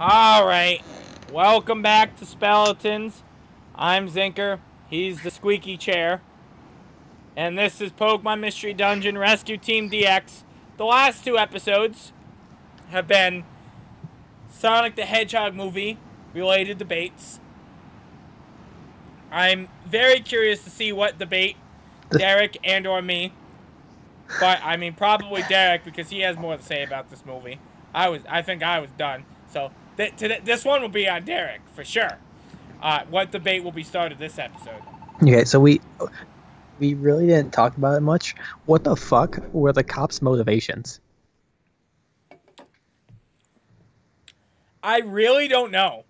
Alright, welcome back to Speletons. I'm Zinker, he's the squeaky chair. And this is Pokemon Mystery Dungeon Rescue Team DX. The last two episodes have been Sonic the Hedgehog movie related debates. I'm very curious to see what debate Derek and or me, but I mean probably Derek because he has more to say about this movie. I think I was done. So this one will be on Derek, for sure. What debate will be started this episode? Okay, so we really didn't talk about it much. What the fuck were the cops' motivations? I really don't know.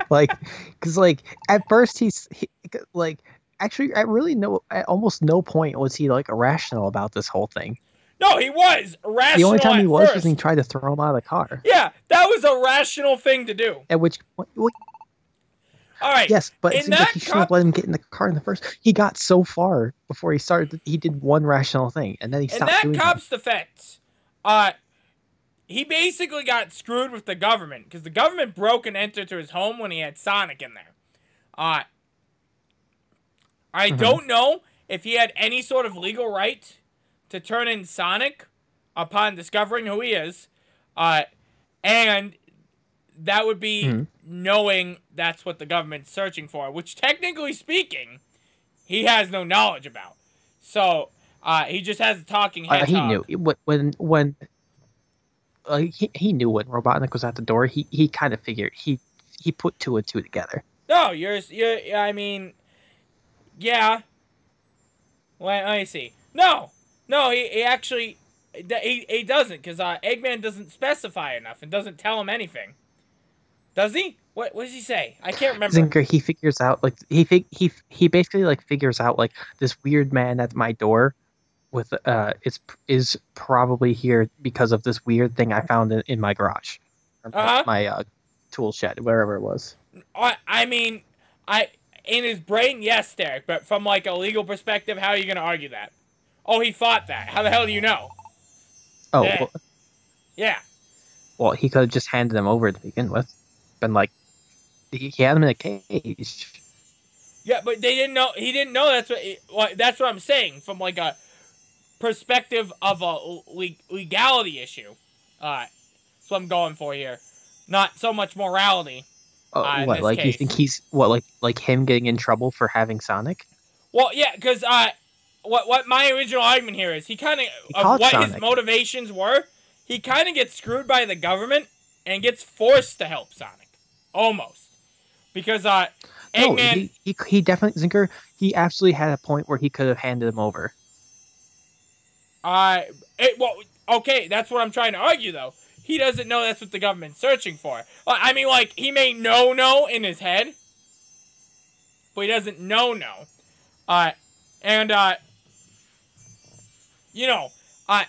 Because at first actually at almost no point was he irrational about this whole thing. No, he was irrational. The only time he was first. when he tried to throw him out of the car. Yeah, that was a rational thing to do. At which point, all right. Yes, but it seems like he shouldn't have let him get in the car in the first. He got so far before he started. He did one rational thing, and then he stopped doing it. In that cop's defense, he basically got screwed with the government because the government broke and entered to his home when he had Sonic in there. I don't know if he had any sort of legal right to turn in Sonic upon discovering who he is, and that would be knowing that's what the government's searching for, which technically speaking, he has no knowledge about. So he just has a talking hedgehog. He knew when he knew when Robotnik was at the door. He kind of figured he put two and two together. No, I mean, yeah. Let me see. No, he actually, he doesn't, because Eggman doesn't specify enough and doesn't tell him anything. Does he? What does he say? I can't remember. Zinker, he figures out, he basically, figures out, this weird man at my door with, is probably here because of this weird thing I found in my garage. My tool shed, wherever it was. I mean, in his brain, yes, Derek, but from, a legal perspective, how are you going to argue that? Oh, he thought that. How the hell do you know? Oh, yeah. Well, yeah. Well, he could have just handed him over to begin with. Been he had him in a cage. Yeah, but they didn't know. He didn't know that's what I'm saying. From a perspective of a legality issue. That's what I'm going for here. Not so much morality. Oh, what? You think he's like him getting in trouble for having Sonic? Well, yeah, because what my original argument here is his motivations were, he kind of gets screwed by the government and gets forced to help Sonic. Almost. Because, Eggman... No, he definitely, Zinker, he absolutely had a point where he could have handed him over. Okay, that's what I'm trying to argue, though. He doesn't know that's what the government's searching for. I mean, he may know in his head, but he doesn't know.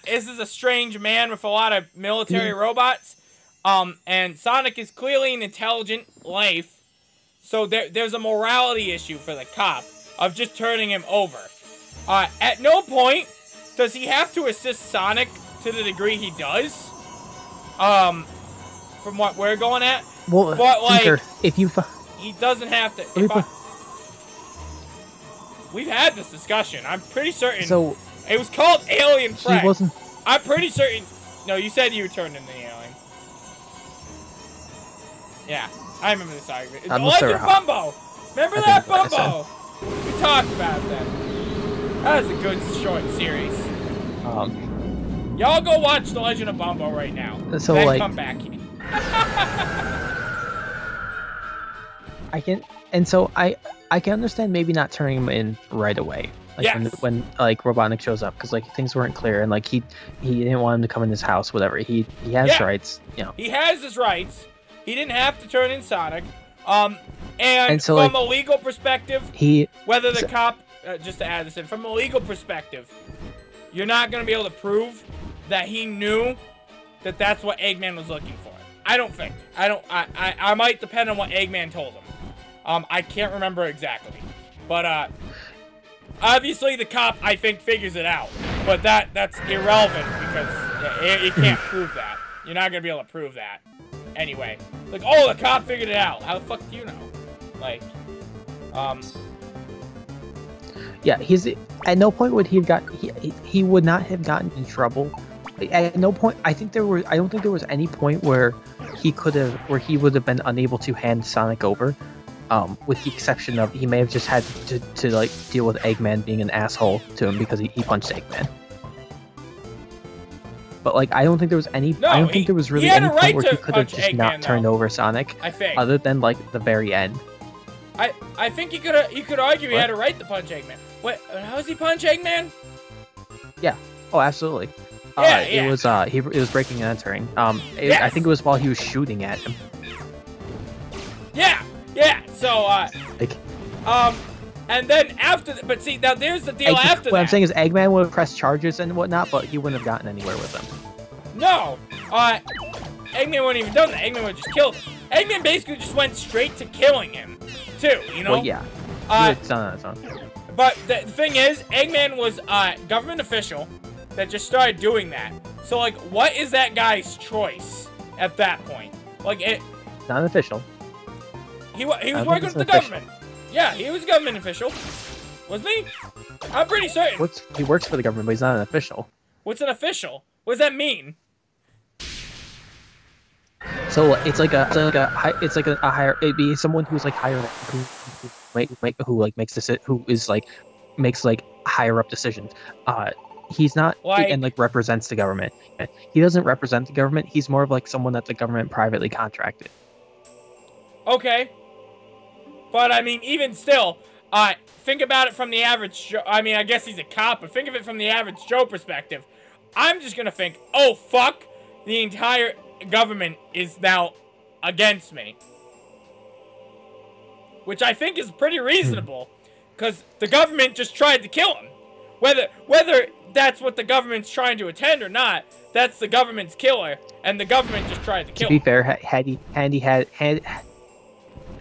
This is a strange man with a lot of military robots. And Sonic is clearly an intelligent life. So there's a morality issue for the cop of just turning him over. At no point does he have to assist Sonic to the degree he does. From what we're going at. Well, but, Zinker, he doesn't have to. We've had this discussion. I'm pretty certain. So it was called Alien Frank. He wasn't. I'm pretty certain. No, you said you turned into the alien. Yeah, I remember this argument. It's Legend Bumbo. Remember that Bumbo? We talked about that. That was a good short series. Y'all go watch The Legend of Bumbo right now. So then come back here. I can understand maybe not turning him in right away. When Robotnik shows up, because things weren't clear and he didn't want him to come in his house, whatever. He has rights, He has his rights. He didn't have to turn in Sonic. And so, from a legal perspective, whether the cop, just to add this in, from a legal perspective, you're not going to be able to prove that he knew that that's what Eggman was looking for. I don't think. I might depend on what Eggman told him. I can't remember exactly. But, obviously the cop, I think, figures it out. But that's irrelevant because you can't prove that. You're not gonna be able to prove that. Anyway, like, oh, the cop figured it out. How the fuck do you know? Like, Yeah, at no point would he would not have gotten in trouble. At no point, I don't think there was any point where he would have been unable to hand Sonic over, with the exception of he may have just had to like deal with Eggman being an asshole to him because he punched Eggman. But like, I don't think there was any. I don't think there was really any point where he could have just not turned over Sonic. I think. Other than like the very end. I think he could argue he had a right to punch Eggman. What? How does he punch Eggman? Yeah. Oh, absolutely. Yeah. It was breaking and entering. Yes. I think it was while he was shooting at him. Yeah. So and then after, but see, now there's the deal after that. What I'm saying is Eggman would have pressed charges and whatnot, but he wouldn't have gotten anywhere with them. No. Eggman wouldn't even done that. Eggman would have just killed him. Eggman basically just went straight to killing him, too. You know. Well, yeah. It's on its own. But the thing is, Eggman was a government official that just started doing that. So, like, what is that guy's choice at that point? Like, not an official. He was working with the government. Yeah, he was a government official. Wasn't he? I'm pretty certain. He works for the government, but he's not an official. What's an official? What does that mean? So it's like a higher. It'd be someone who's like higher, who makes higher up decisions. He's not and like represents the government. He doesn't represent the government. He's more of like someone that the government privately contracted. Okay. But I mean, even still, think about it from the average Joe. I mean, I guess he's a cop, but think of it from the average Joe perspective. I'm just gonna think, oh fuck, the entire government is now against me. Which I think is pretty reasonable, because the government just tried to kill him. Whether that's what the government's trying to attend or not, that's the government's killer, and the government just tried to kill him. To be fair,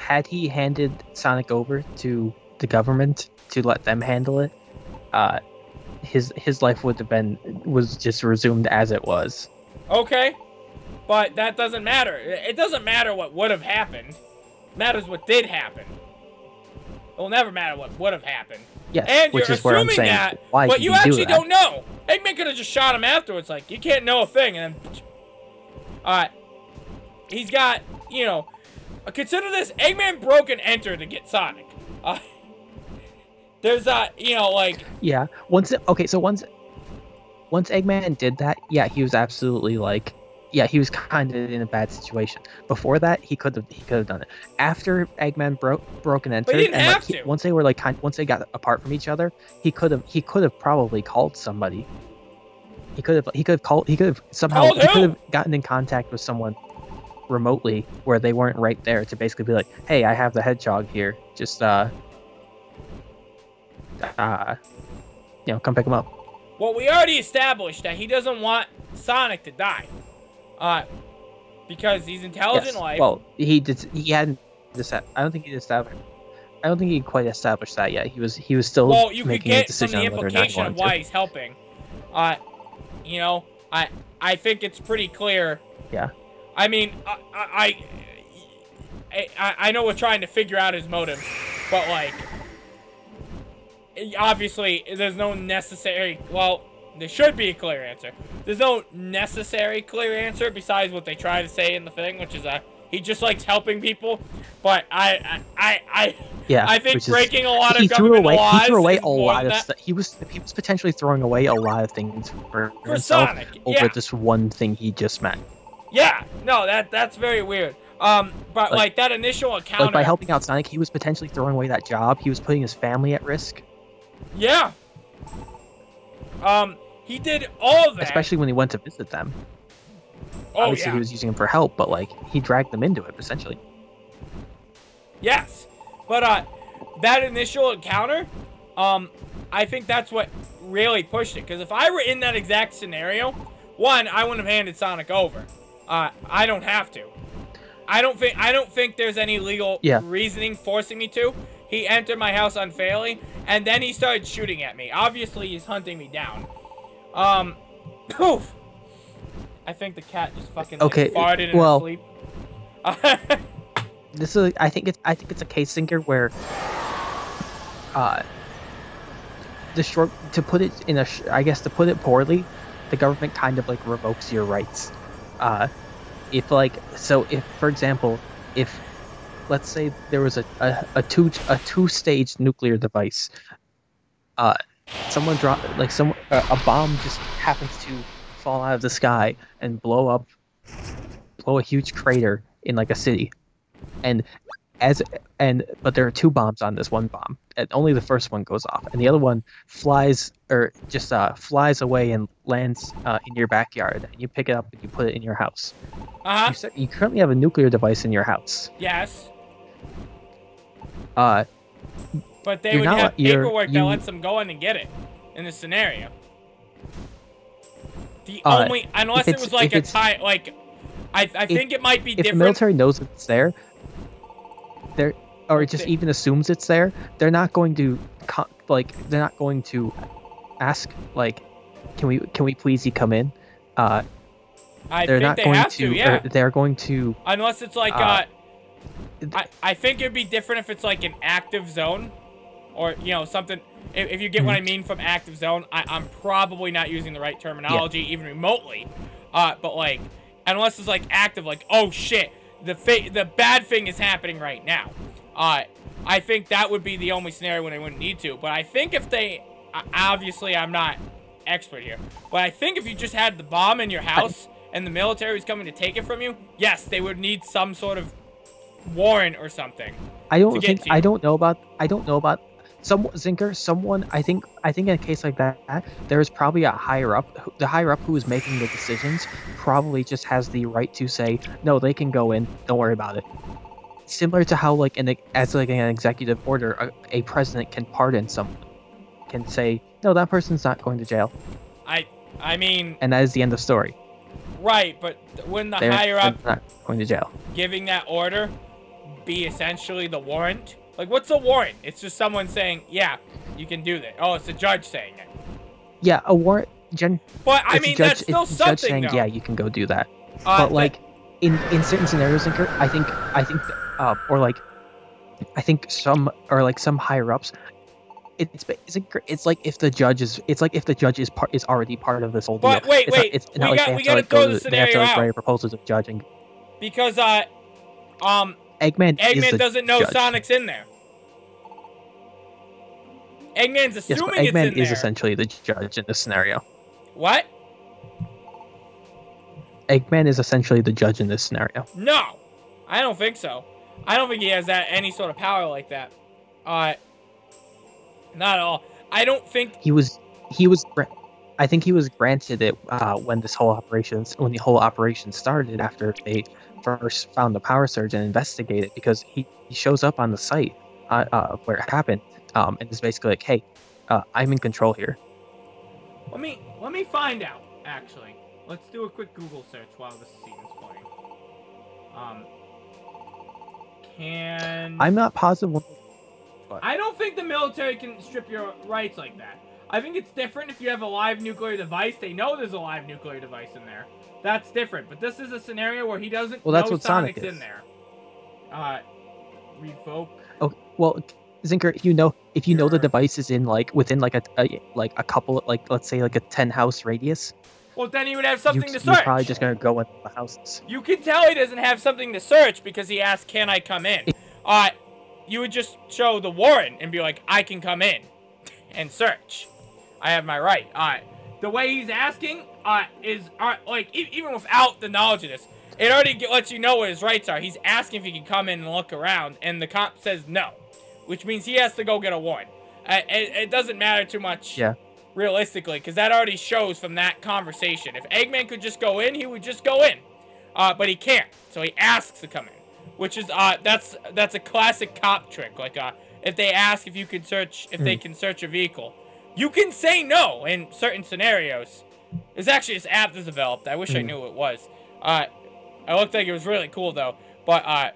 had he handed Sonic over to the government to let them handle it, his life was just resumed as it was. Okay, but that doesn't matter. It doesn't matter what would have happened. It matters what did happen. It will never matter what would have happened. Yes, and which you're is where I'm saying, that, why but you actually don't know. Eggman could have just shot him afterwards. Like, you can't know a thing, and then, he's got, you know, consider this: Eggman broke and entered to get Sonic. There's you know, like, yeah. Once Eggman did that, yeah, he was absolutely like, yeah, he was kind of in a bad situation. Before that, he could have done it. After Eggman broke and entered, but he didn't have to. Once they were once they got apart from each other, he could have probably called somebody. He could have gotten in contact with someone remotely where they weren't right there to basically be like, hey, I have the hedgehog here, just you know, come pick him up. Well, we already established that he doesn't want Sonic to die. Because he's intelligent life. Well, he hadn't. I don't think he quite established that yet. He was still making a decision on whether or not he wanted to. Well, you could get from the implication of why he's helping. You know, I think it's pretty clear. Yeah. I mean, I know we're trying to figure out his motive, but like, obviously, there's no necessary. Well, there should be a clear answer. There's no necessary clear answer besides what they try to say in the thing, which is he just likes helping people. But I think breaking a lot of government laws. He threw away a lot of stuff. He was potentially throwing away a lot of things for himself Sonic, over this one thing he just met. Yeah, no, that's very weird. But like that initial encounter, like by helping out Sonic, he was potentially throwing away that job. He was putting his family at risk. Yeah. He did all of that. Especially when he went to visit them. Oh, obviously, he was using them for help, but like he dragged them into it essentially. Yes, but that initial encounter, I think that's what really pushed it. Because if I were in that exact scenario, one, I wouldn't have handed Sonic over. I don't have to. I don't think there's any legal reasoning forcing me to. He entered my house unfairly, and then he started shooting at me. Obviously, he's hunting me down. Poof. I think the cat just fucking farted in his sleep. This is. I think it's a case Zinker where, to put it poorly, the government kind of like revokes your rights. If for example, if let's say there was a two-stage nuclear device, someone dropped a bomb just happens to fall out of the sky and blow a huge crater in like a city, but there are two bombs on this one bomb, and only the first one goes off, and the other one flies away and lands in your backyard, and you pick it up and you put it in your house. You currently have a nuclear device in your house. Yes. But they would have paperwork that lets them go in and get it in this scenario. Unless it was like a tie, like I think it might be different. If the military knows it's there, or just even assumes it's there, they're not going to ask like, can we please you come in? They're going to unless it's like I think it'd be different if it's like an active zone, or something. If you get what I mean from active zone, I'm probably not using the right terminology even remotely. But like, unless it's like active, like, oh shit, the bad thing is happening right now. I think that would be the only scenario when they wouldn't need to. But I think if they, obviously I'm not expert here, but I think if you just had the bomb in your house and the military was coming to take it from you, yes, they would need some sort of warrant or something. I don't know about Zinker. I think in a case like that, there's probably a higher up. The higher up who is making the decisions probably just has the right to say, no, they can go in, don't worry about it. Similar to how as an executive order, a president can pardon someone, can say, no, that person's not going to jail. I mean, and that is the end of story. Right, but wouldn't the higher up not going to jail giving that order be essentially the warrant? Like, what's a warrant? It's just someone saying, yeah, you can do that. Oh, it's the judge saying it. Yeah, a warrant. But I mean, that's still something, judge saying, though. Yeah, you can go do that. But like, in certain scenarios, Zinker, I think some higher ups, it's like if the judge is already part of this whole deal. But wait, we gotta throw the scenario out. Write proposals of judging. Because Eggman doesn't know judge. Sonic's in there. Eggman's assuming Eggman it's in there. is essentially the judge in this scenario. What? Eggman is essentially the judge in this scenario. No, I don't think so. I don't think he has any sort of power like that. Not at all. I don't think I think he was granted it when the whole operation started, after they first found the power surge and investigated, because he shows up on the site where it happened, and is basically like, hey, I'm in control here. Let me find out, actually. Let's do a quick Google search while this scene is playing. I'm not positive. I don't think the military can strip your rights like that. I think it's different if you have a live nuclear device. They know there's a live nuclear device in there. That's different. But this is a scenario where he doesn't know Sonic's in there. Revoke. Oh, well, Zinker, if you know the device is in within a couple, let's say a 10 house radius. Well, then he would have something to search. You're probably just gonna go into the houses. You can tell he doesn't have something to search because he asked, "Can I come in?" You would just show the warrant and be like, "I can come in and search. I have my right." The way he's asking is even without the knowledge of this, it already lets you know what his rights are. He's asking if he can come in and look around, and the cop says no, which means he has to go get a warrant. It doesn't matter too much. Yeah. Realistically, because that already shows from that conversation. If Eggman could just go in, he would just go in. But he can't, so he asks to come in. Which is, that's a classic cop trick. Like, if they ask if you can search, if they can search a vehicle, you can say no in certain scenarios. There's actually this app that's developed. I wish I knew what it was. It looked like it was really cool, though. But,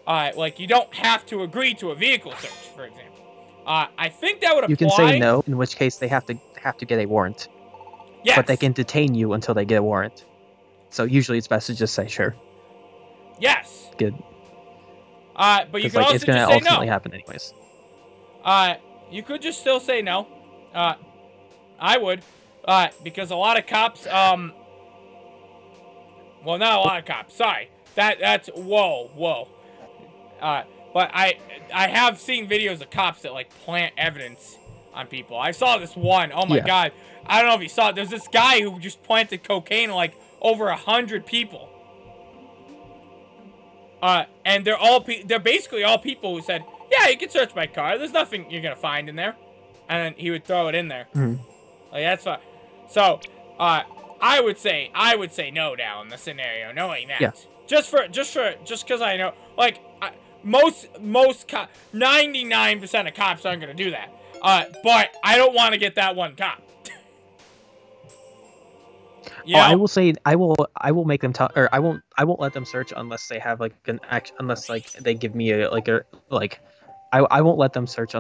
like, you don't have to agree to a vehicle search, for example. I think that would apply. You can say no, in which case they have to get a warrant. Yes. But they can detain you until they get a warrant. So usually it's best to just say sure. Yes. Good. But you can also it's gonna just say ultimately no. happen anyways. You could just still say no. I would. Because a lot of cops, well, not a lot of cops. Sorry. That's whoa. But I have seen videos of cops that like plant evidence on people. I saw this one. Oh my god. I don't know if you saw it. There's this guy who just planted cocaine on like over 100 people. And they're basically all people who said, yeah, you can search my car. There's nothing you're gonna find in there. And then he would throw it in there. Mm-hmm. Like that's fine. So, I would say no now in the scenario, knowing that. Yeah. Just because I know, like, most 99% of cops aren't gonna do that. But I don't want to get that one cop. Yeah. I will say I will make them tell, or I won't let them search unless they have like an action, unless like they give me I won't let them search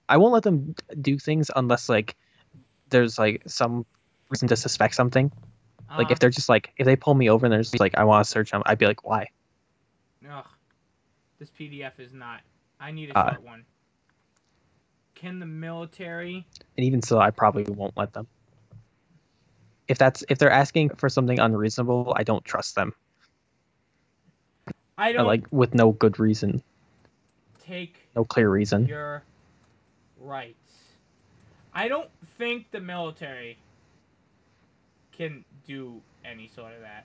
I won't let them do things unless like there's like some reason to suspect something. Like if they're just like, if they pull me over and they're just like, I want to search them, I'd be like, why? Ugh. This PDF is not. I need a short one. Can the military? And even so, I probably won't let them. If they're asking for something unreasonable, I don't trust them. I don't. Like with no good reason. No clear reason. Your rights. I don't think the military can do any sort of that.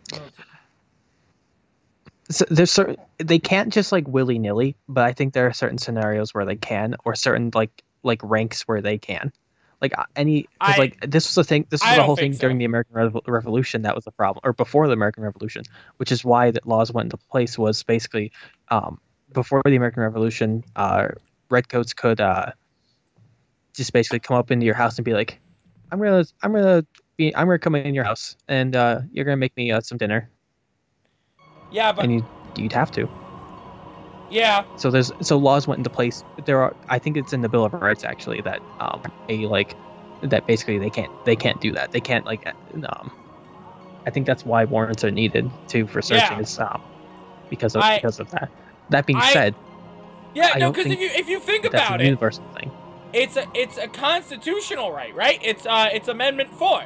So there's they can't just like willy-nilly, but I think there are certain scenarios where they can, or certain like ranks where they can. Like this was the thing. This was the whole thing during the American Revolution. That was the problem, or before the American Revolution, which is why that laws went into place. Was basically before the American Revolution, redcoats could just basically come up into your house and be like, I'm gonna come in your house and you're gonna make me some dinner. Yeah, but and you'd have to. Yeah. So laws went into place. I think it's in the Bill of Rights actually that that basically they can't do that. They can't I think that's why warrants are needed too for searching is because of that. That being said, because if you think about that's a universal thing. It's a constitutional right? It's Amendment 4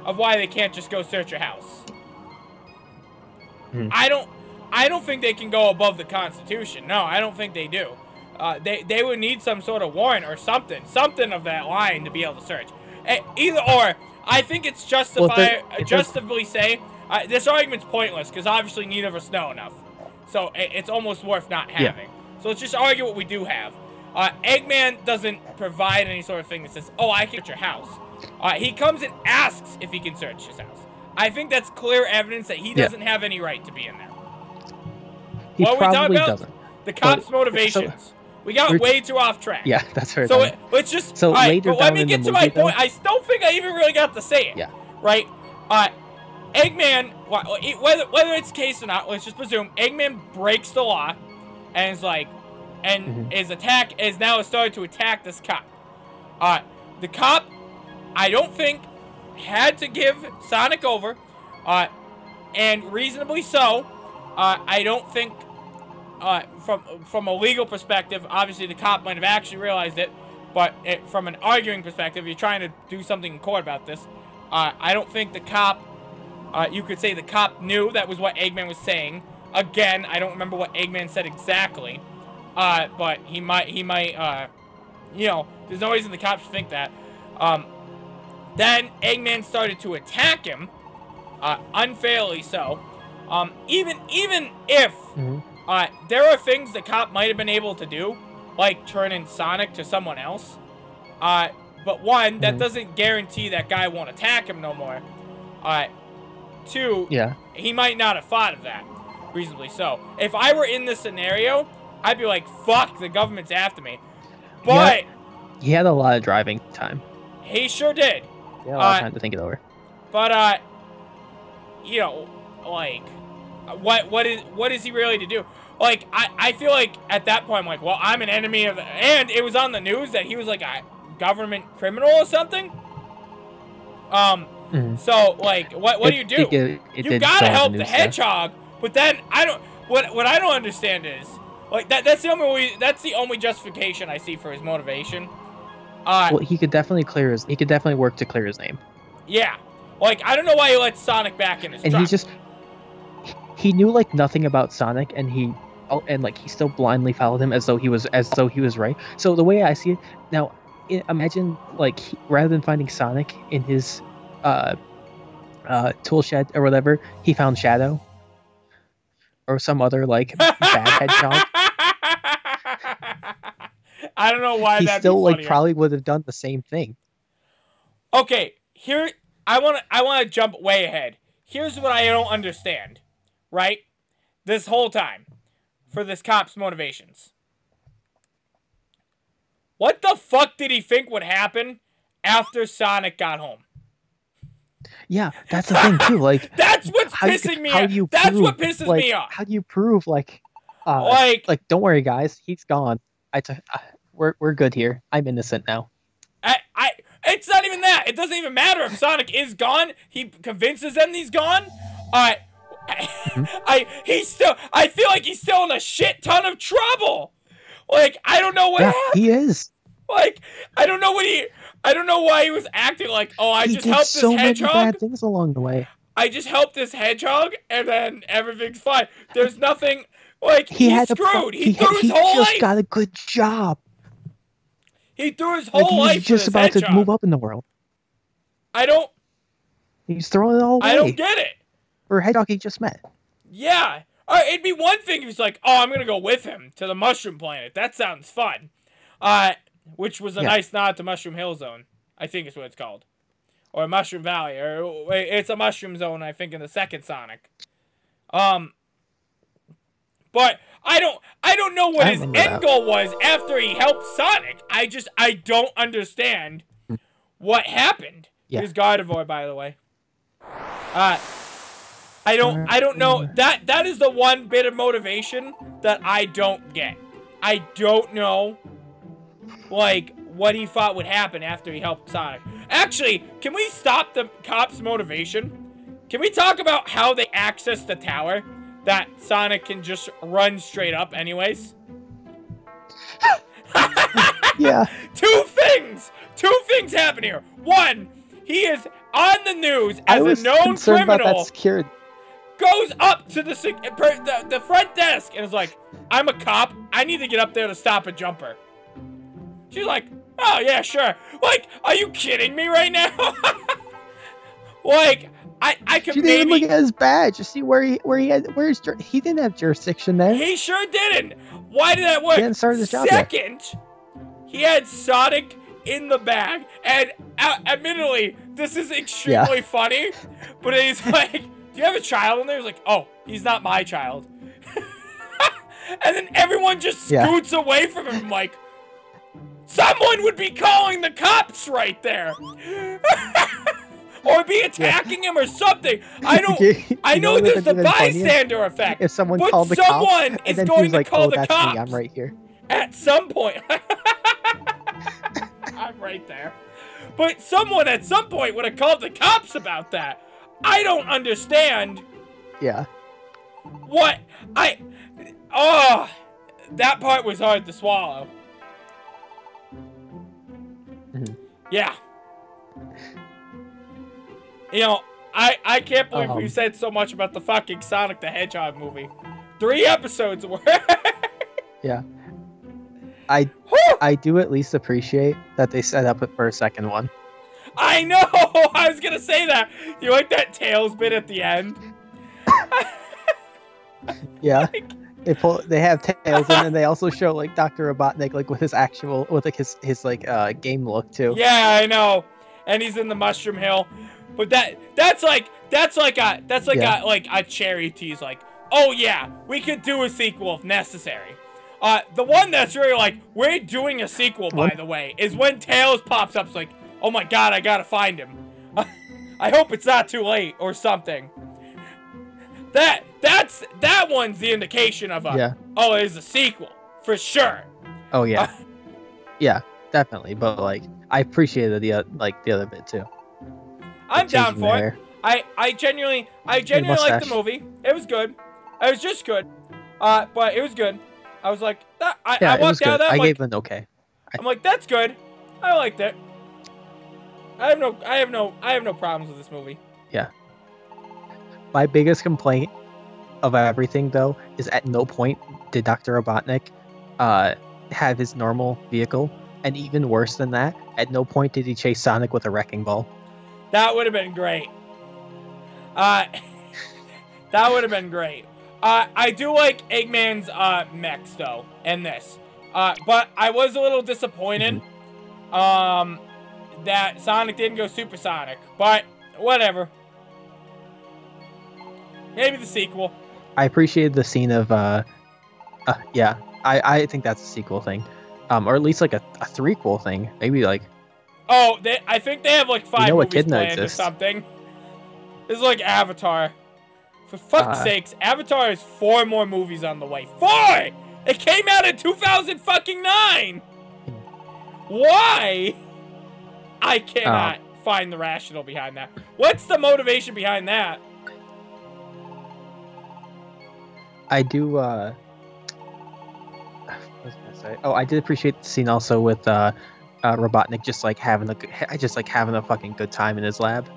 of why they can't just go search your house. Hmm. I don't think they can go above the Constitution. No, I don't think they do. They would need some sort of warrant or something of that line to be able to search. Either or, I think it's justifully say this argument's pointless because obviously neither of us know enough. So it's almost worth not having. Yeah. So let's just argue what we do have. Eggman doesn't provide any sort of thing that says, "Oh, I can search your house." He comes and asks if he can search his house. I think that's clear evidence that he doesn't have any right to be in there. He probably doesn't. The cops' motivations. We got way too off track. Yeah, that's right. So let's just. So later but let me get to my point. I still think I even really got to say it. Yeah. Right. Eggman, whether it's the case or not, let's just presume Eggman breaks the law, and is like, is now started to attack this cop. The cop, I don't think, had to give Sonic over, and reasonably so. I don't think, from a legal perspective, obviously the cop might have actually realized it, but from an arguing perspective, you're trying to do something in court about this. I don't think the cop, you could say the cop knew that was what Eggman was saying. Again, I don't remember what Eggman said exactly, but he might, there's no reason the cops should think that. Then Eggman started to attack him, unfairly so. Even if there are things the cop might have been able to do, like turn in Sonic to someone else, but one, that doesn't guarantee that guy won't attack him no more. Two, he might not have thought of that, reasonably so. If I were in this scenario, I'd be like, fuck, the government's after me. But he had a lot of driving time. He sure did. He had a lot of time to think it over. But like, what is he really to do? Like, I feel like at that point I'm like, well, I'm an enemy of and it was on the news that he was like a government criminal or something. So, like, what do you do? You gotta help the hedgehog, but then I don't. What I don't understand is, like, that's the only justification I see for his motivation. Well, he could definitely work to clear his name. Yeah, like, I don't know why he let Sonic back in his truck. He knew like nothing about Sonic, and he still blindly followed him as though he was right. So the way I see it now, imagine like rather than finding Sonic in his tool shed or whatever, he found Shadow or some other like bad hedgehog. I don't know why he still like probably would have done the same thing. Okay, here I want to jump way ahead. Here's what I don't understand, right? This whole time for this cop's motivations. What the fuck did he think would happen after Sonic got home? Yeah, that's the thing too. Like that's what's pissing me off. That's what pisses me off. How do you prove like don't worry guys, he's gone. We're good here. I'm innocent now. It's not even that. It doesn't even matter if Sonic is gone. He convinces them he's gone. I feel like he's still in a shit ton of trouble. Like, I don't know what happened. He is. Like, I don't know why he was acting like, oh, I just helped this hedgehog. He did so many bad things along the way. I just helped this hedgehog, and then everything's fine. There's nothing, like, he's screwed. He threw his whole life. He just got a good job. He threw his whole life. He's just about to move up in the world. He's throwing it all away. I don't get it. For a hedgehog he just met. Yeah. It'd be one thing if he's like, oh, I'm gonna go with him to the Mushroom Planet. That sounds fun. Which was a nice nod to Mushroom Hill Zone, I think is what it's called, or Mushroom Valley, or it's a Mushroom Zone, I think, in the second Sonic. But I don't know what his end goal was after he helped Sonic. I don't understand what happened. Yeah. Here's Gardevoir, by the way. I don't know. That is the one bit of motivation that I don't get. I don't know, like, what he thought would happen after he helped Sonic. Actually, can we stop the cop's motivation? Can we talk about how they access the tower that Sonic can just run straight up anyways? Yeah. Two things happen here. One, he is on the news as a known criminal. Goes up to the front desk and is like, I'm a cop. I need to get up there to stop a jumper. She's like, oh, yeah, sure. Like, are you kidding me right now? Like, I could She didn't even look at his badge to see he didn't have jurisdiction there. He sure didn't. Why did that work? He hadn't started his job Second, he had Sonic in the bag, and admittedly, this is extremely funny, but he's like, do you have a child in there? He's like, oh, he's not my child. And then everyone just scoots away from him like, someone would be calling the cops right there. Or be attacking him or something. I know there's the bystander effect. If someone called the cops, someone is going to call the cops. Me, I'm right here. At some point. I'm right there. But someone at some point would have called the cops about that. I don't understand. Yeah. What? Oh, that part was hard to swallow. Mm-hmm. Yeah. You know, I can't believe we said so much about the fucking Sonic the Hedgehog movie. 3 episodes worth. Yeah. I do at least appreciate that they set up it for a second one. I know! I was gonna say that. Do you like that Tails bit at the end? Yeah. They have Tails, and then they also show like Dr. Robotnik like with his his game look too. Yeah, I know. And he's in the Mushroom Hill. But that's like a cherry tease, like, oh yeah, we could do a sequel if necessary. The one that's really like, we're doing a sequel, by the way, is when Tails pops up. It's like, oh my god, I gotta find him. I hope it's not too late or something. That one's the indication of oh, it's a sequel for sure. Oh yeah, yeah, definitely. But like, I appreciated the other bit too. I'm down for it. I genuinely liked the movie. It was good. It was just good. But it was good. I was like, I walked out of that. I gave it an okay. I'm like, that's good. I liked it. I have no problems with this movie. Yeah. My biggest complaint of everything, though, is at no point did Dr. Robotnik have his normal vehicle, and even worse than that, at no point did he chase Sonic with a wrecking ball. That would have been great. That would have been great. I do like Eggman's mechs, though, in this. But I was a little disappointed that Sonic didn't go supersonic. But whatever. Maybe the sequel. I appreciated the scene of, yeah, I think that's a sequel thing. Or at least like a threequel thing. Maybe like... Oh, I think they have like 5 movies planned or something. It's like Avatar. For fuck's sakes, Avatar has 4 more movies on the way. 4! It came out in 2009! Why? I cannot find the rationale behind that. What's the motivation behind that? I do, what was I gonna say? Oh, I did appreciate the scene also with, Robotnik just like having a fucking good time in his lab.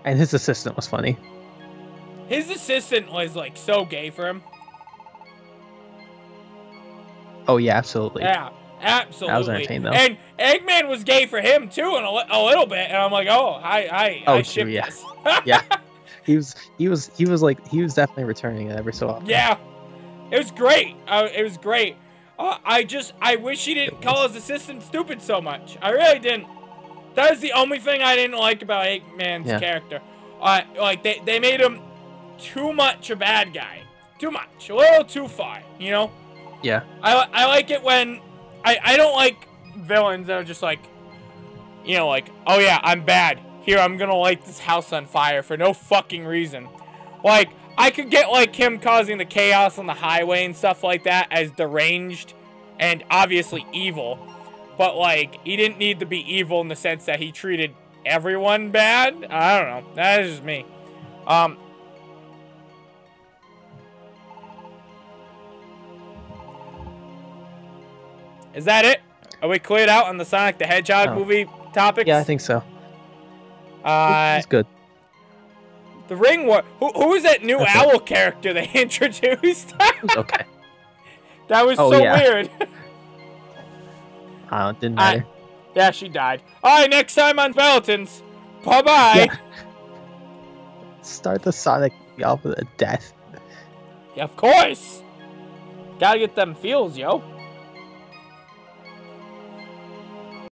And his assistant was funny. His assistant was like so gay for him. Oh yeah, absolutely. Yeah, absolutely. I was entertained though. And Eggman was gay for him too, in a little bit. And I'm like, oh, I ship this. Yeah. He was definitely returning it every so often. Yeah, it was great. It was great. I wish he didn't call his assistant stupid so much. I really didn't. That was the only thing I didn't like about Eggman's character. Like they made him too much a bad guy. Too much. A little too far, you know? Yeah. I like it when I don't like villains that are just like, you know, like, oh yeah, I'm bad. Here, I'm gonna light this house on fire for no fucking reason. Like, I could get, like, him causing the chaos on the highway and stuff like that as deranged and obviously evil. But, like, he didn't need to be evil in the sense that he treated everyone bad. I don't know. That is just me. Is that it? Are we cleared out on the Sonic the Hedgehog movie topics? Yeah, I think so. It's good. The Ring War. Who is that new owl character they introduced? Okay. That was so weird. Didn't matter. Yeah, she died. Alright, next time on Speletons. Bye-bye. Yeah. Start the Sonic movie off with a death. Yeah, of course. Gotta get them feels, yo.